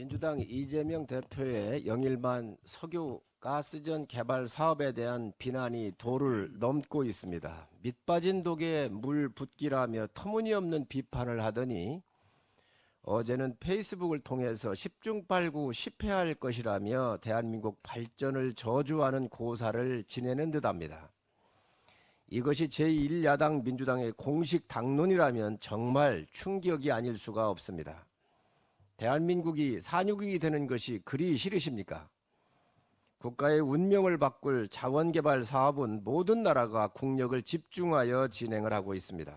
민주당 이재명 대표의 영일만 석유 가스전 개발 사업에 대한 비난이 도를 넘고 있습니다. 밑빠진 독에 물 붓기라며 터무니없는 비판을 하더니 어제는 페이스북을 통해서 10중 8구 10회할 것이라며 대한민국 발전을 저주하는 고사를 지내는 듯합니다. 이것이 제1야당 민주당의 공식 당론이라면 정말 충격이 아닐 수가 없습니다. 대한민국이 산유국이 되는 것이 그리 싫으십니까? 국가의 운명을 바꿀 자원개발 사업은 모든 나라가 국력을 집중하여 진행을 하고 있습니다.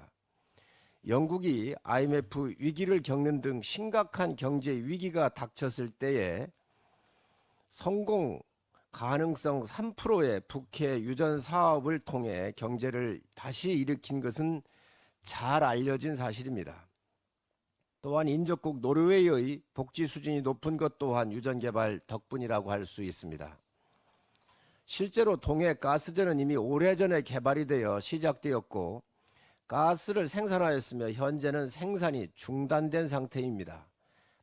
영국이 IMF 위기를 겪는 등 심각한 경제 위기가 닥쳤을 때에 성공 가능성 3%의 북해 유전 사업을 통해 경제를 다시 일으킨 것은 잘 알려진 사실입니다. 또한 인접국 노르웨이의 복지 수준이 높은 것 또한 유전 개발 덕분이라고 할 수 있습니다. 실제로 동해 가스전은 이미 오래전에 개발이 되어 시작되었고 가스를 생산하였으며 현재는 생산이 중단된 상태입니다.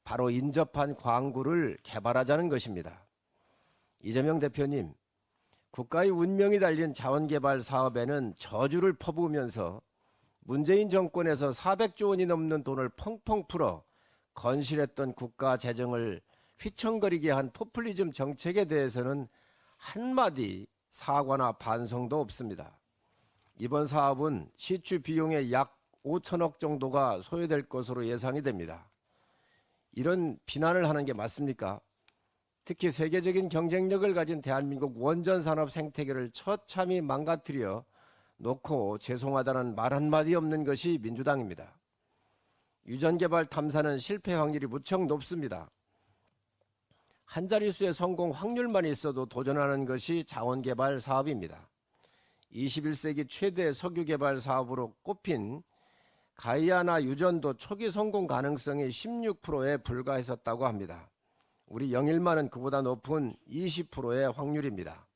바로 인접한 광구를 개발하자는 것입니다. 이재명 대표님, 국가의 운명이 달린 자원개발 사업에는 저주를 퍼부으면서 문재인 정권에서 400조 원이 넘는 돈을 펑펑 풀어 건실했던 국가 재정을 휘청거리게 한 포퓰리즘 정책에 대해서는 한마디 사과나 반성도 없습니다. 이번 사업은 시추 비용의 약 5천억 정도가 소요될 것으로 예상이 됩니다. 이런 비난을 하는 게 맞습니까? 특히 세계적인 경쟁력을 가진 대한민국 원전 산업 생태계를 처참히 망가뜨려 놓고 죄송하다는 말 한마디 없는 것이 민주당입니다. 유전개발 탐사는 실패 확률이 무척 높습니다. 한 자릿수의 성공 확률만 있어도 도전하는 것이 자원개발 사업입니다. 21세기 최대 석유개발 사업으로 꼽힌 가이아나 유전도 초기 성공 가능성이 16%에 불과했었다고 합니다. 우리 영일만은 그보다 높은 20%의 확률입니다.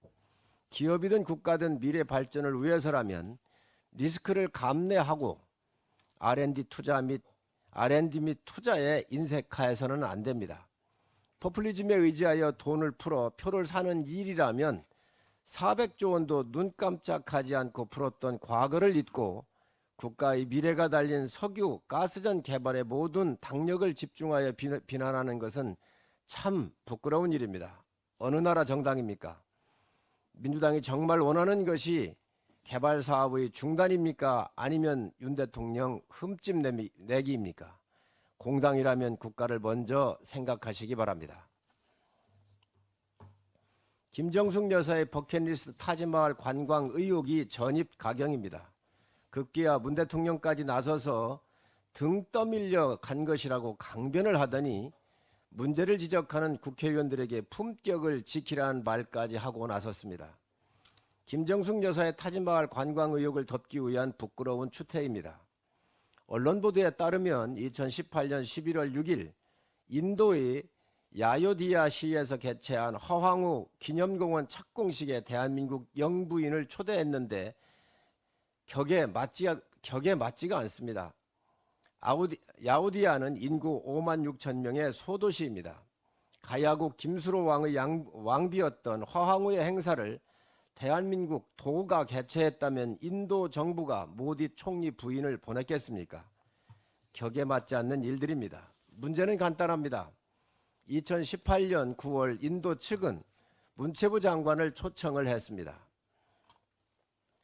기업이든 국가든 미래 발전을 위해서라면 리스크를 감내하고 R&D 및 투자에 인색해서는 안 됩니다. 포퓰리즘에 의지하여 돈을 풀어 표를 사는 일이라면 400조 원도 눈 깜짝하지 않고 풀었던 과거를 잊고 국가의 미래가 달린 석유, 가스전 개발에 모든 당력을 집중하여 비난하는 것은 참 부끄러운 일입니다. 어느 나라 정당입니까? 민주당이 정말 원하는 것이 개발 사업의 중단입니까? 아니면 윤 대통령 흠집 내기입니까? 공당이라면 국가를 먼저 생각하시기 바랍니다. 김정숙 여사의 버킷리스트 타지마할 관광 의혹이 전입가경입니다. 급기야 문 대통령까지 나서서 등 떠밀려 간 것이라고 강변을 하더니 문제를 지적하는 국회의원들에게 품격을 지키라는 말까지 하고 나섰습니다. 김정숙 여사의 타지마할 관광 의혹을 덮기 위한 부끄러운 추태입니다. 언론 보도에 따르면 2018년 11월 6일 인도의 야요디아시에서 개최한 허황우 기념공원 착공식에 대한민국 영부인을 초대했는데 격에 맞지가 않습니다. 야오디아는 인구 5만 6천 명의 소도시입니다. 가야국 김수로 왕의 왕비였던 허황우의 행사를 대한민국 도가 개최했다면 인도 정부가 모디 총리 부인을 보냈겠습니까? 격에 맞지 않는 일들입니다. 문제는 간단합니다. 2018년 9월 인도 측은 문체부 장관을 초청을 했습니다.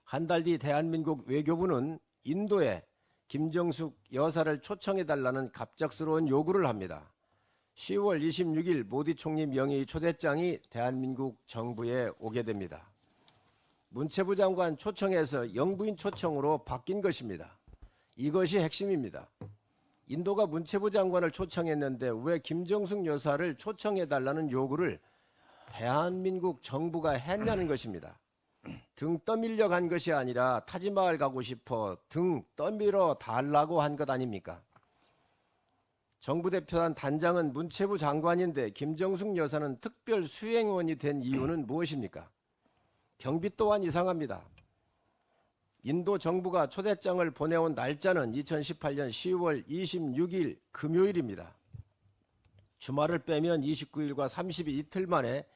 한 달 뒤 대한민국 외교부는 인도에 김정숙 여사를 초청해달라는 갑작스러운 요구를 합니다. 10월 26일 모디 총리 명의 초대장이 대한민국 정부에 오게 됩니다. 문체부 장관 초청에서 영부인 초청으로 바뀐 것입니다. 이것이 핵심입니다. 인도가 문체부 장관을 초청했는데 왜 김정숙 여사를 초청해달라는 요구를 대한민국 정부가 했냐는 것입니다. 등 떠밀려 간 것이 아니라 타지마을 가고 싶어 등 떠밀어 달라고 한 것 아닙니까? 정부 대표단 단장은 문체부 장관인데 김정숙 여사는 특별 수행원이 된 이유는 무엇입니까? 경비 또한 이상합니다. 인도 정부가 초대장을 보내온 날짜는 2018년 10월 26일 금요일입니다. 주말을 빼면 29일과 30일 이틀 만에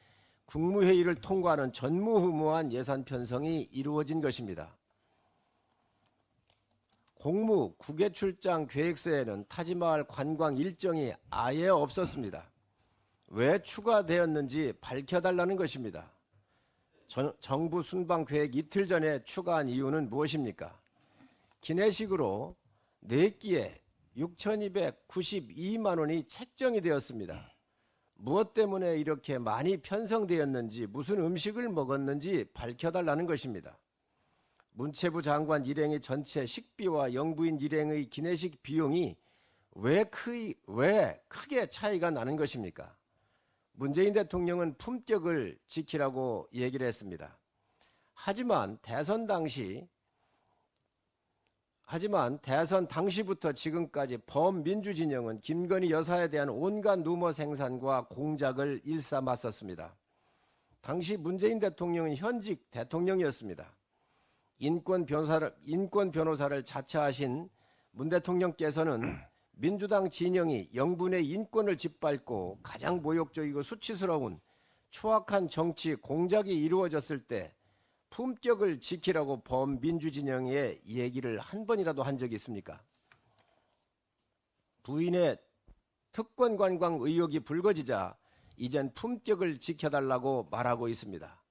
국무회의를 통과하는 전무후무한 예산 편성이 이루어진 것입니다. 공무 국외 출장 계획서에는 타지마할 관광 일정이 아예 없었습니다. 왜 추가되었는지 밝혀달라는 것입니다. 정부 순방 계획 이틀 전에 추가한 이유는 무엇입니까? 기내식으로 4끼에 6,292만 원이 책정이 되었습니다. 무엇 때문에 이렇게 많이 편성되었는지, 무슨 음식을 먹었는지 밝혀달라는 것입니다. 문체부 장관 일행의 전체 식비와 영부인 일행의 기내식 비용이 왜 크게 차이가 나는 것입니까? 문재인 대통령은 품격을 지키라고 얘기를 했습니다. 하지만 대선 당시부터 지금까지 범민주 진영은 김건희 여사에 대한 온갖 루머 생산과 공작을 일삼았었습니다. 당시 문재인 대통령은 현직 대통령이었습니다. 인권 변호사를 자처하신 문 대통령께서는 민주당 진영이 영분의 인권을 짓밟고 가장 모욕적이고 수치스러운 추악한 정치 공작이 이루어졌을 때 품격을 지키라고 범민주 진영의 얘기를 한 번이라도 한 적이 있습니까? 부인의 특권 관광 의혹이 불거지자 이젠 품격을 지켜달라고 말하고 있습니다.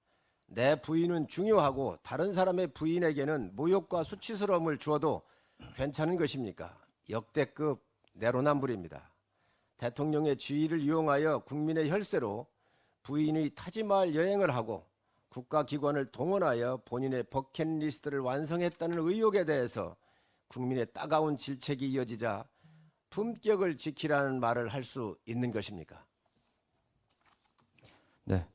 내 부인은 중요하고 다른 사람의 부인에게는 모욕과 수치스러움을 주어도 괜찮은 것입니까? 역대급 내로남불입니다. 대통령의 지위를 이용하여 국민의 혈세로 부인의 타지마할 여행을 하고 국가기관을 동원하여 본인의 버킷리스트를 완성했다는 의혹에 대해서 국민의 따가운 질책이 이어지자 품격을 지키라는 말을 할 수 있는 것입니까? 네,